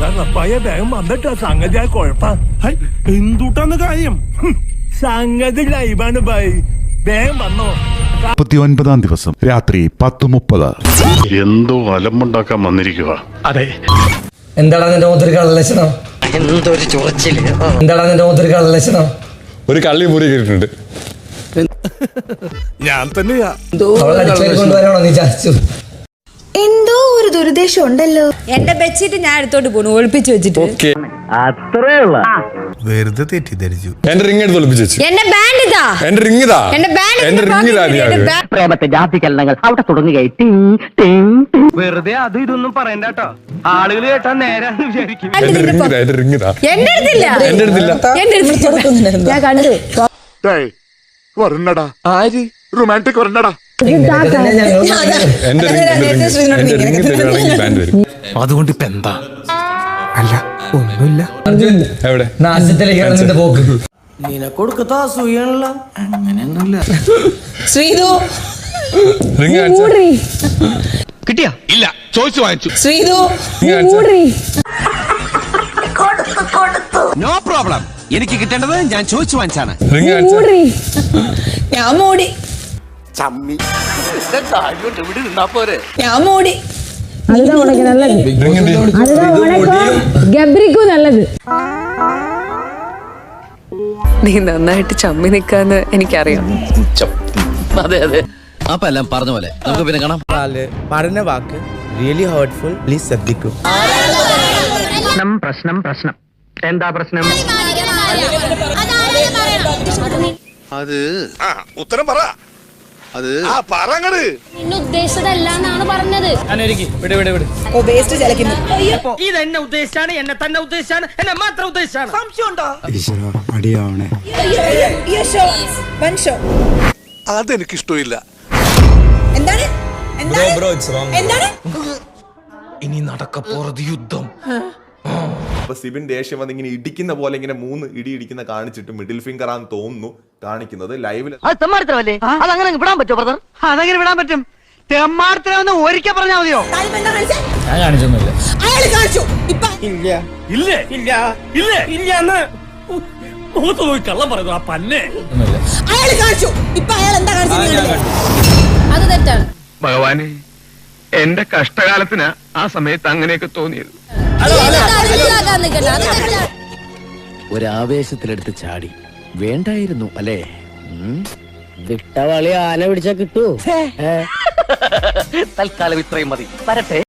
വേഗം വന്നിട്ടാ സംഗതി ആ കുഴപ്പം. എന്തുട്ടാന്ന് കാര്യം? സംഗതി ലൈവാണ് ഭായി, വേഗം വന്നോ. 39-ാം ദിവസം രാത്രി 10:30. എന്തോ അലമ്പുണ്ടാക്കാൻ വന്നിരിക്കുക. അതെ. എന്താണ് നിന്റെ മുഖത്തൊരു കള്ളലക്ഷണം? എന്തൊരു ചൊറിച്ചില്. എന്താണ് നിന്റെ മുഖത്തൊരു കള്ളലക്ഷണം? ഒരു കള്ളി മുറി കേട്ടിട്ടുണ്ട്. ഞാൻ തന്നെയാ. അവളെ അടിച്ചു കൊണ്ടുവരാണോ നീ ചാച്ചു? എന്തോ ഒരു ദുരുദ്ദേശം ഉണ്ടല്ലോ. എന്റെ ബെഡ്ഷീറ്റ് ഞാൻ എടുത്തോട്ട് പോണു, ഒളിപ്പിച്ചു വെച്ചിട്ട്. അത്രേ ഉള്ള വെറുതെ തെറ്റിദ്ധരിച്ചു. എന്റെ റിംഗ് എടുത്ത് ഒളിപ്പിച്ചു വെച്ചു. എന്റെ ബാൻഡ് ഇതാ, എന്റെ റിംഗ് ഇതാ, എന്റെ ബാൻഡ് എന്റെ റിംഗ് ഇതാ. പ്രേമത്തെ ജാതികരണങ്ങൾ അവിടെ തുടങ്ങുകയായി. വെറുതെ അത് ഇതൊന്നും പറയണ്ട കേട്ടോ, ആളുകൾ കേട്ടാ നേരെ വിചാരിക്കും. എന്റെ റിംഗ് ഇതാ, എന്റെ റിംഗ് ഇതാ. എന്റെ അടുത്തില്ല, എന്റെ അടുത്തില്ല. എന്റെ അടുത്ത് ഞാൻ കണ്ടു. വരണടാ, ആര് റൊമാൻറ്റിക് വരണടാ. അതുകൊണ്ട് ഇപ്പൊ എന്താ? അല്ല ഒന്നുമില്ല. എവിടെ നാശത്തിലേക്കാണ് നിന്റെ പോക്ക്. നിനക്കൊടുക്കത്ത അസൂയാണല്ല. അങ്ങനെയൊന്നുമില്ല. ശ്രീതു കിട്ടിയാ? ഇല്ല, ചോദിച്ചു വാങ്ങിച്ചു. Sreethu no problem. എനിക്ക് കിട്ടേണ്ടത് ഞാൻ ചോദിച്ചു വാങ്ങിച്ചാണ്. ഞാൻ മൂടി, ചമ്മി ഇവിടെ നിന്നാ പോരെ. ഞാൻ മൂടി. ഗബ്രിക്കു നല്ലത്. നീ നന്നായിട്ട് ചമ്മി നിക്കാന്ന് എനിക്കറിയാം. അതെ അതെ. അപ്പൊ എല്ലാം പറഞ്ഞ പോലെ നമുക്ക് പിന്നെ കാണാം. പറഞ്ഞ വാക്ക് റിയലി ഹേർട്ട്ഫുൾ. പ്ലീസ് ശ്രദ്ധിക്കൂ. പ്രശ്നം പ്രശ്നം എന്താ പ്രശ്നം? അത് ഉത്തരം പറ. അത് പറങ്ങട് ഉദ്ദേശിച്ചതല്ലാന്നാണ് പറഞ്ഞത്. ഇത് എന്നെ ഉദ്ദേശിച്ചാണ്, എന്നെ തന്നെ ഉദ്ദേശിച്ചാണ്, എന്നെ മാത്രം ഉദ്ദേശിച്ചാണ്. സംശയമുണ്ടോ? അതെനിക്ക് ഇഷ്ടമില്ല. എന്താണ് എന്താണ് ഇനി നടക്കപ്പോറത് യുദ്ധം. അപ്പൊ സിബിൻ ദേഷ്യം വന്ന് ഇങ്ങനെ ഇടിക്കുന്ന പോലെ ഇങ്ങനെ 3 ഇടി ഇടിക്കുന്ന കാണിച്ചിട്ട് മിഡിൽ ഫിംഗർ ആണെന്ന് തോന്നുന്നു കാണിക്കുന്നത് ലൈവിൽ. തെമ്മാർത്തരമല്ലേ? അതങ്ങനെ വിടാൻ പറ്റുമോ ബ്രദർ? അതങ്ങനെ വിടാൻ പറ്റും. തെമ്മാർത്തരമെന്ന് ഒരിക്കൽ പറഞ്ഞാൽ മതിയോ? ഞാൻ കാണിച്ചൊന്നുമില്ല. കള്ളം പറയുന്നു ആ പന്നെ. അത് തെറ്റാണ്. ഭഗവാനെ, എന്റെ കഷ്ടകാലത്തിന് ആ സമയത്ത് അങ്ങനെയൊക്കെ തോന്നിയത്. ഒരാവേശത്തിലെടുത്ത് ചാടി വേണ്ടായിരുന്നു അല്ലേ? വിട്ടവളി ആന പിടിച്ചാ കിട്ടൂ. തൽക്കാലം ഇത്രയും മതി. വരട്ടെ.